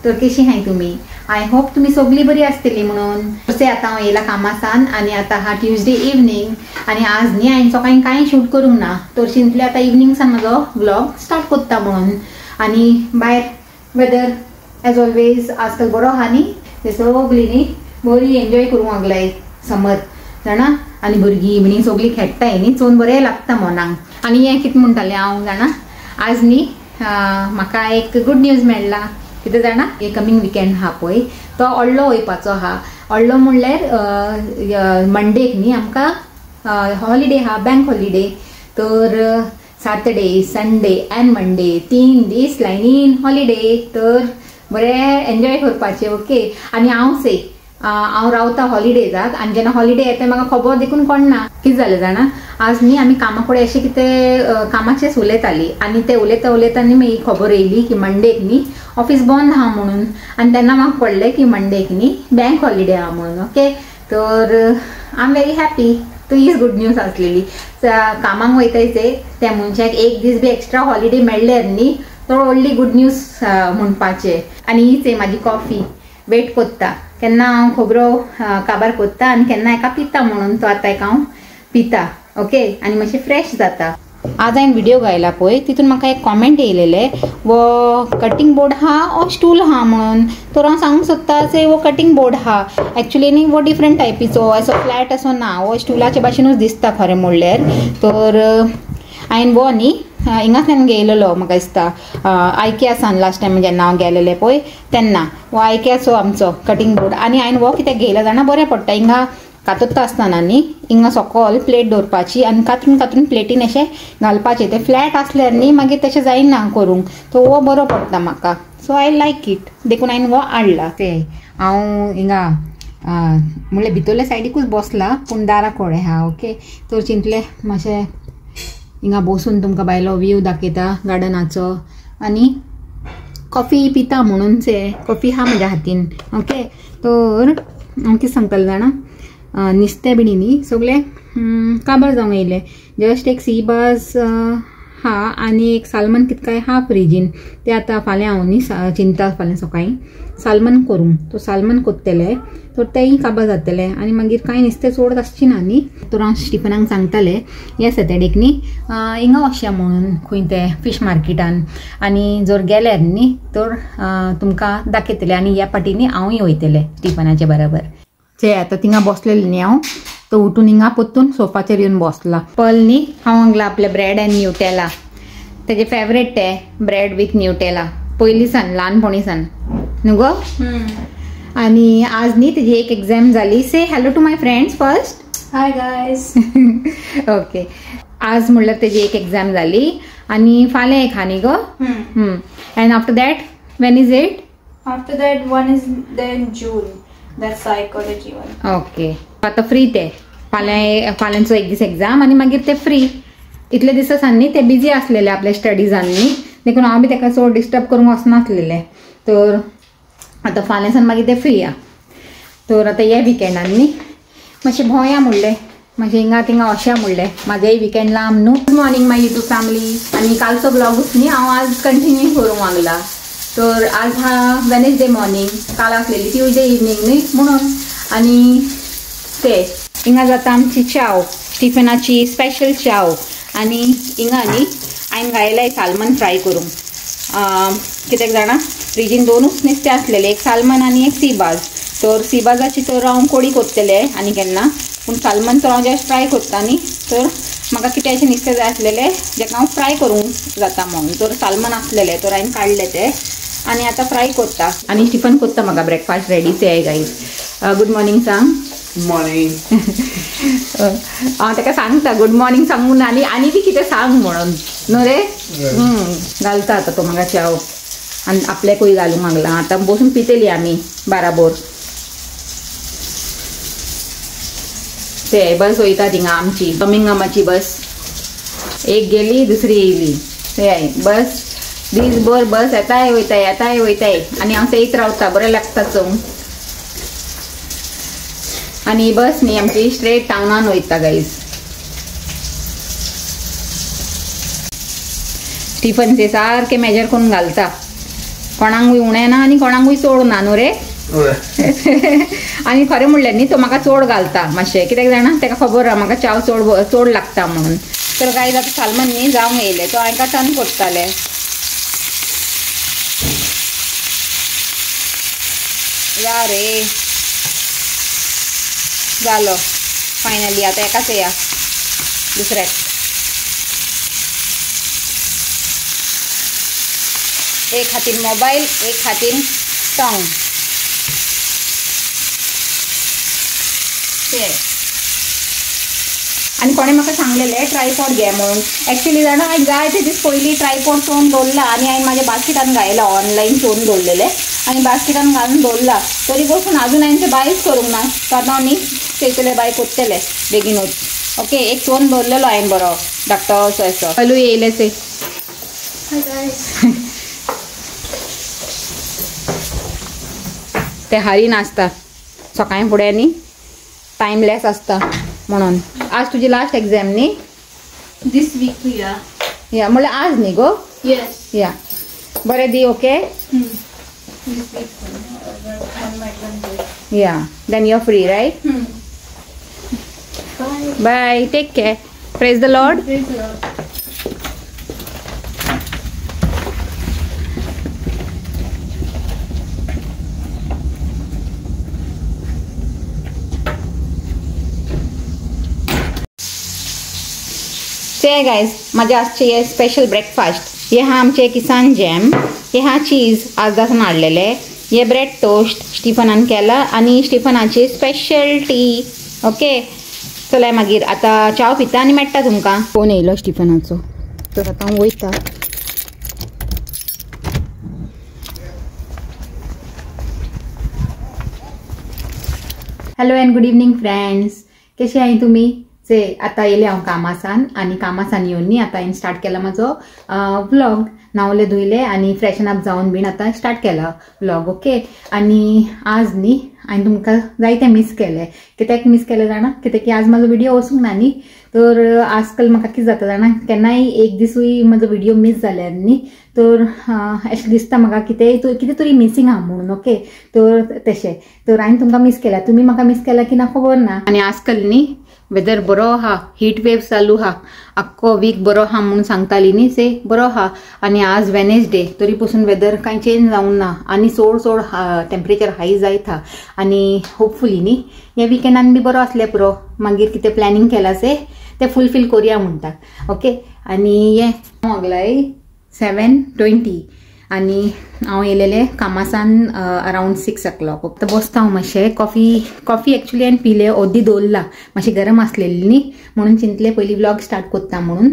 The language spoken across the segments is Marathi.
तर कशी हाय तुम्ही? आय होप तुम्ही सगळी बरी असतली म्हणून. तसे आता हांव येयला कामासान आणि आता हा ट्यूजडे इवनिंग आणि आज न्ही हांवें सकाळीं कांय शूट करूंक ना, तर चिंतले आता इवनिंगसान म्हजो व्लॉग स्टार्ट करता म्हणून. आणि भायर वेदर एज ऑलवेज आजकाल बरो आहा न्ही, ते सगळीं न्ही बरी एन्जॉय करूंक लागलाय समर जाणा. आणि भुरगीं इवनिंग सगळीं खेळटाय न्ही, चोवन बरें लागता मनाक. आणि हें कितें म्हणटालें हांव जाणा, आज न्ही म्हाका एक गुड न्यूज मेळ्ळा. कितें जाणा, हे कमिंग विकेंड हा पळय तो व्हडलो वयपाचो आहा. व्हडलो म्हणल्यार मंडेक न्ही आमकां हॉलिडे हा, बँक हॉलिडे. तर सॅटर्डे, संडे एंड मंडे 3 दीस लायनीन हॉलिडे. तर बरें एन्जॉय करपाचें. ओके. आणि हांव रावता हॉलिडेजाक आणि जेन्ना हॉलिडे येता म्हाका खबर देखून कळना. कितें जालें जाणा, आज न्ही आमी कामा कडेन अशें कितें कामाचेंच उलयतालीं आणि ते उलयता न्ही म्हाका खबर येयली की मंडेक न्ही ऑफिस बंद आहा म्हणून. आणि तेन्ना म्हाका कळ्ळें की मंडेक न्ही बँक हॉलिडे आहा म्हणून. ओके. तर आय एम व्हेरी हॅपी. तो हीच गुड न्यूज आसलेली. कामाक वयतायचे त्या मनशाक एक दीस बी एक्स्ट्रा हॉलिडे मेळ्ळ्यार न्ही तो व्हडली गुड न्यूज म्हणपाचें. आणि हीच आहे म्हाजी कॉफी. वेट कोत्ता केन्ना हांव खबरो काबार कोत्ता आणि केन्ना एका पिता म्हणून. तो आतां एक हांव पिता. ओके. आणि मातशें फ्रेश जाता. आज हांवें व्हिडिओ घायला पळय तितून म्हाका एक कॉमेंट येयलेले वो कटिंग बोर्ड हा ओ स्टूल हा म्हणून. तर हांव सांगूंक सोदता से वो कटिंग बोर्ड हा. एक्चुअली न्ही वो डिफरंट टायपीचो असो फ्लॅट असो ना, वो स्टुलाचे भाशेनूच दिसता खरें म्हणल्यार. तर हांवें वो न्ही हिंगासान घेयलेलो म्हाका दिसता आयकियासान. लास्ट टायम जेन्ना हांव गेलेलें पळय तेन्ना वो आयकियाचो आमचो कटिंग बोर्ड. आनी हांवें वो कित्याक घेयला जाणा, बरें पडटा हिंगा कातरता आसतना न्ही हिंगा सकयल प्लेट दवरपाची आणि कातरून प्लेटीन अशें घालपाचें. ते फ्लॅट आसल्यार न्ही मागीर तशें जायना करूंक. तो वो बरो पडटा म्हाका. So I like it. देखून हांवें वो हाडला. ते हांव हिंगा म्हणल्यार भितरल्या सायडीकूच बसला पूण दारा कडेन हा. ओके. तर चिंतलें मातशें हिंगा बसून तुमकां भायलो व्यू दाखयता गार्डनाचो आणि कॉफी पिता म्हणून से कॉफी हा म्हज्या हातीन. ओके. तर हांव कितें सांगतालें जाणा, नुस्तें बिणी न्ही सगळें काबार जावंक येयलें. जस्ट एक सीबाज हा आणि एक सालमन कितें काय हा फ्रिजीन. ते आतां फाल्यां हांव न्ही चिंता फाल्यां सकाळीं सालमन करूंक. तो सालमन कोत्तलें तर तेंय काबार जातलें आणि मागीर कांय नुस्तें चड आसची ना न्ही. तर हांव स्टिफनाक सांगतालें ह्या सॅटर्डेक न्ही हिंगा वचया म्हणून खंय ते फीश मार्केटान. आणि जर गेल्यार न्ही तर तुमकां दाखयतलें. आणि ह्या पाटी न्ही हांवूय वयतलें स्टिफनाचे बरोबर. ते आतां थिंगा बसलेलें न्ही हांव, तो उठून हिंगा पोत्तून सोफाचेर येवन बसला. पल न्ही हांव हांगला आपले ब्रेड एंड न्यूटेला. तेजे फेवरेट ते ब्रेड विथ न्यूटेला पयलीं सान ल्हानपणी सान न्हू गो. आणि आज न्ही तेजी एक एग्जाम जाली. Say hello to my friends first. Hi guys. Okay. आज म्हणल्यार तेजी एक एग्जाम जाली आणि फाल्यां एक हा न्ही गो. And after that when is it? After that one is there in June. That's psychology one. Okay. आता फ्री ते फाल्यांचो एक दीस एग्जाम आणि मागीर ते फ्री. इतले दिसांनी ते बिजी आसलेले आपल्या स्टडीजांनी. देखून हांव बी ताका चड डिस्टर्ब करूंक वचनासलेलें. तर आतां फाल्यांसान मागीर ते फ्री आहा. तर आतां ह्या विकेंडान न्ही मातशें भोंवया म्हणलें, मातशें हिंगा थिंगा वचया म्हणलें. म्हाजेय विकेंड लांब न्हू. गुड मॉर्निंग माय यूट्यूब फॅमिली. आणि कालचो ब्लॉगूच न्ही हांव आज कंटिन्यू करूंक लागला. तर आज हा वेनसडे मॉर्निंग, काल आसलेली ट्यूजडे इवनिंग न्ही म्हणून. आणि ते हिंगा जाता आमची चाव, स्टिफनाची स्पेशल चाव. आणि हिंगा न्ही हांवें घायलाय सालमन फ्राय करूंक. कित्याक जाणा फ्रिजीन दोनूच नुस्तें आसलेले, एक सालमन आणि एक सीबाज. तर सीबाजाची तर हांव कडी कोत्तलें आनी केन्ना, पूण सालमन तर हांव जस्ट फ्राय कोत्ता न्ही. तर म्हाका कितें अशें नुस्तें जाय आसलेलें जेका हांव फ्राय करूंक जाता म्हणून. तर सालमन आसलेलें तर हांवें काडलें तें आणि आता फ्राय कोत्ता. आणि टिफन कोत्ता. म्हाका ब्रेकफास्ट रेडी से गायज. गुड मॉर्निंग सांग. Good morning. हांव ताका सांगता गुड मॉर्निंग सांगून आनी बी कितें सांग म्हणून न्हू रे. घालता आतां तो म्हाका चाव आनी आपल्याकूय घालूंक लागला. आतां बसून पितली आमी बाराबोर. ते बस वयता थिंगा आमची बर्मिंगहामाची बस. एक गेली दुसरी येयली. ते बस दीसभर बस येताय वयताय आणि हांव थंयच रावता. बरें लागता चोवंक. आणि बस न्ही आमची स्ट्रेट टाउनान वयता गायज. स्टिफन ते सारखे मेजर करून घालता. कोणाकूय उणें ना आनी कोणाकूय चड ना न्हू रे. आनी खरें म्हणलें न्ही तो म्हाका चड घालता मातशें कित्याक जाणा ताका खबर आहा म्हाका चाव चड लागता म्हणून. तर गायज आतां सालमन न्ही जावंक येयलें तो हांकां टर्न करतालें. या रे जालो फायनली. आतां एकाच या दुसऱ्याक. एक हातीन मोबाईल एक हातीन टंग. आनी कोणें म्हाका सांगलेलें ट्रायपॉड घे म्हणून. एक्चुअली जाणा हांवें जाय ते दीस पयलीं ट्रायपॉड चोवन दवरला आनी हांवें म्हाज्या बास्केटान घायला ऑनलायन चोवन दवरलेलें आनी बास्केटान घालून दवरला. तरी पासून आजून हांवें तें बायच करूंक ना. सो आतां न्ही थंयसरले बाय कोत्तले बेगीनूच. ओके एक चोवन दवरलेलो हांवें बरो धाकटो असो असो. हॅलो येयले से ते हारीन आसता सकाळीं फुडें न्ही टायमलेस आसता म्हणून. आज तुजी लास्ट एग्जाम न्ही. This week, yeah. या म्हणल्यार आज न्ही गो. Yes. या बरें दी. Okay This week, on my Wednesday. Yeah then you are free right. Bye. Bye take care. Praise the Lord. Praise the Lord. से गाइस माझे आजचे हे स्पेशल ब्रेकफास्ट. हे हा आमचे किसान जॅम. हे हा चीज आजदासान हाडलेले. हे ब्रेड टोस्ट स्टिफनान केला आनी स्टिफनाची स्पेशल टी. ओके चला मागीर आतां चाव पिता आनी मेळटा तुमकां. फोन येयलो स्टिफनाचो तर आतां हांव वयता. Hello end good evening friends. कशे आहाय तुमी. से आतां येयलें हांव कामासान आनी कामासान येवन न्ही आतां हांवें स्टार्ट केला म्हाजो व्लॉग. नावले धुयले आनी फ्रेशन अप जावन बीन आतां स्टार्ट केला व्लॉग. ओके आनी आज न्ही हांवें तुमकां जायते मिस केले. कित्याक मिस केले जाणा कित्याक की आज म्हाजो व्हिडिओ वचूंक ना न्ही. तर आजकाल म्हाका कितें जाता जाणा केन्नाय एक दिसूय म्हजो व्हिडिओ मिस जाल्यार न्ही तर अशें दिसता म्हाका कितें तरी मिसींग आहा म्हणून. ओके तर तशें तर हांवें तुमकां मिस केला. तुमी म्हाका मिस केला की ना खबर ना. आनी आजकाल न्ही वेदर बरो आहा. हीट वेव चालू आहा. आख्खो वीक बरो आहा म्हणून सांगताली न्ही से बरो आहा. आनी आज वेनेसडे तरी पासून वेदर कांय चेंज जावंक ना आनी चड टेम्परेचर हाय जायत आहा. आनी होपफुली न्ही ह्या विकेंडान बी बरो आसलें पुरो. मागीर कितें प्लॅनिंग केला से ते फुलफील करुया म्हणटा. ओके आनी हे लागलाय 7:20 आनी हांव येयलेलें कामासान अरावंड 6 o'clock. फक्त बसता हांव मातशें कॉफी एक्चुली हांवें पिले अर्दी दवरला मातशी गरम आसलेली न्ही म्हणून चिंतलें पयलीं व्लॉग स्टार्ट करता म्हणून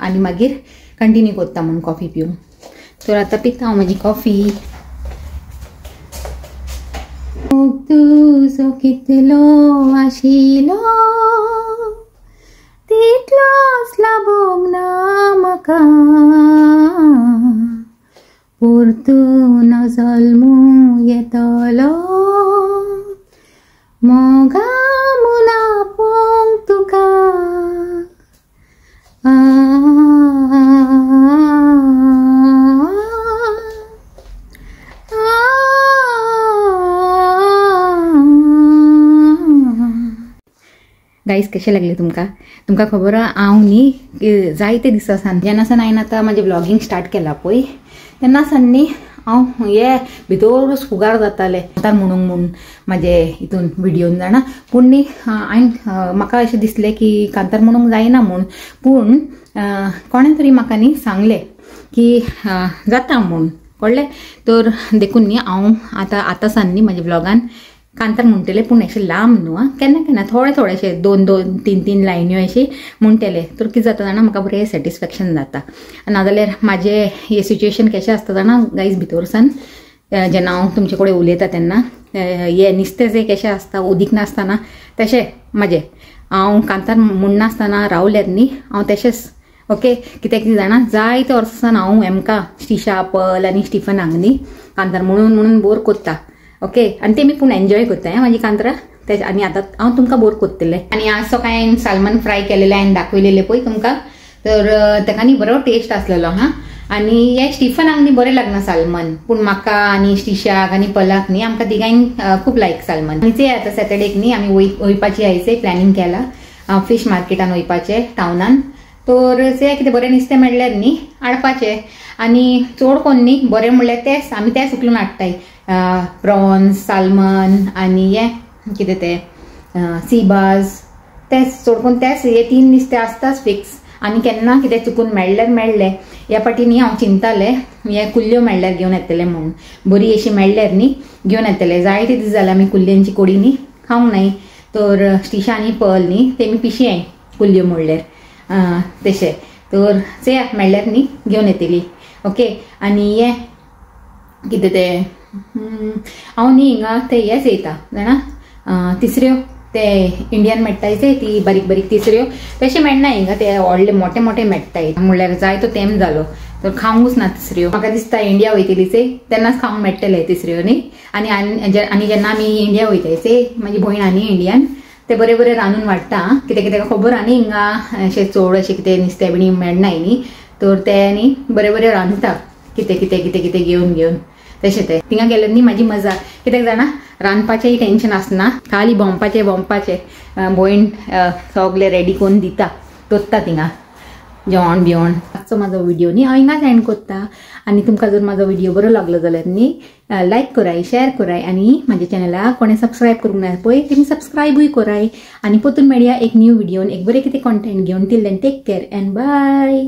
आनी मागीर कंटिन्यू करता म्हणून कॉफी पिवून. तर आतां पिता हांव म्हाजी कॉफी. तुजो कितलो आशिलो तितलोच लाभोंक ना म्हाका. परतून जल्मू येतलो मोगा मुना पोंग तुका. गाईस कशें लागले तुमकां खबर आहा हांव न्ही जायते दिसासान जेन्नासान हांवें आतां म्हाजें व्लॉगिंग स्टार्ट केलां पळय तेन्नासान न्ही हांव हे भितरूच फुगार जातालें कांतार म्हणून म्हाजे हितून व्हिडिओन जाणा. पूण न्ही हांवें म्हाका अशें दिसलें की कांतार म्हणूंक जायना म्हूण. पूण कोणें तरी म्हाका न्ही सांगलें की जाता म्हूण कळ्ळें. तर देखून न्ही हांव आतां सान न्ही म्हाज्या व्लॉगान कांतार म्हणटलें पूण अशें लांब न्हू आं केन्ना थोडेशे 2-3 लायन्यो अशी म्हणटले. तर कितें जाता जाणा म्हाका बरें सॅटिस्फॅक्शन जाता. नाजाल्यार म्हाजें हें सिच्युएशन कशें आसता जाणा गायज भितरसान जेन्ना हांव तुमचे कडेन उलयता तेन्ना हें नुस्तें जें कशें आसता उदीक नासतना तशें म्हाजें हांव कांतार म्हणनासतना रावल्यार न्ही हांव तशेंच. ओके कित्याक जाणा जायते वर्सान हांव एमका श्रीशा पल आनी स्टिफनाक न्ही कांतार म्हणून बोर करता. ओके आनी तेमी पूण एन्जॉय करता म्हाजी कांतरां. आनी आतां हांव तुमकां बोर करतलें. आनी आज सकाळीं हांवें सालमन फ्राय केलेलें हांवें दाखयलेलें पळय तुमकां. तर ताका न्ही बरो टेस्ट आसलेलो हां. आनी हे स्टिफनाक न्ही बरें लागना सालमन, पूण म्हाका आनी स्टिशाक आनी पलाक न्ही आमकां तिगांक खूब लायक सालमन. आनी ते आतां सॅटर्डेक न्ही आमी वयपाची आयचे प्लॅनिंग केला फिश मार्केटान वयपाचें टावनान. तर ते कितें बरें नुस्तें मेळ्ळ्यार न्ही हाडपाचें. आनी चड कोन्न न्ही बरें म्हणल्यार तेच आमी तेच उखलून हाडटाय, प्रॉन्स, सालमन आनी हे कितें ते सीबास, तेच चड कोन्न तेच हे 3 नुस्तें आसताच फिक्स. आनी केन्ना कितें चुकून मेळ्ळ्यार मेळ्ळें. ह्या फाटी न्ही हांव चिंतालें हे कुल्ल्यो मेळ्ळ्यार घेवन येतलें म्हणून, बरी अशी मेळ्ळ्यार न्ही घेवन येतलें. जायते दीस जाले आमी कुल्ल्यांची कोडी न्ही खावंक नाय. तर स्टिशा आनी पर्ल न्ही तेमी पिशें कुल्ल्यो म्हणल्यार तशें. तर चया मेळ्ळ्यार न्ही घेवन येतली. ओके. आनी हे कितें ते हांव न्ही हिंगा ते हेच येता जाणा तिसऱ्यो, ते इंडियन मेळटाय ती बारीक बारीक तिसऱ्यो तशें मेळना हिंगा, ते व्हडले मोठे मोठे मेळटाय म्हणल्यार जाय तो तेम जालो. तर खावंकूच ना तिसऱ्यो. म्हाका दिसता इंडिया वयतलीचे तेन्नाच खावंक मेळटले तिसऱ्यो न्ही. आनी जेन्ना आमी इंडिया वयतायचे म्हाजी भयण आनी इंडियन ते बरें बरें रांदून वाडटा. कितें कितें खबर आनी हिंगा अशें चड अशें कितें नुस्तें बिणी मेळनाय न्ही. तर ते न्ही बरें बरें रांदता कितें कितें कितें कितें घेवन घेवन तशें. ते थिंगा गेल्यार न्ही म्हाजी मजा. कित्याक जाणा रांदपाचेंय टेन्शन आसना, खाली भोंवपाचें भयण सगलें रेडी करून दिता, दवरता थिंगा जेवण बिवण. आजचो म्हाजो व्हिडिओ न्ही हांव हिंगाच एंड करता. आनी तुमकां जर म्हाजो व्हिडिओ बरो लागलो जाल्यार न्ही लायक कराय, शेअर कराय आनी म्हाज्या चॅनलाक कोणें सबस्क्रायब करूंक ना पळय तेमी सबस्क्रायबूय कराय. आनी परतून मेळया एक न्यू व्हिडिओन एक बरें कितें कॉन्टेंट घेवन. Till then take care and bye.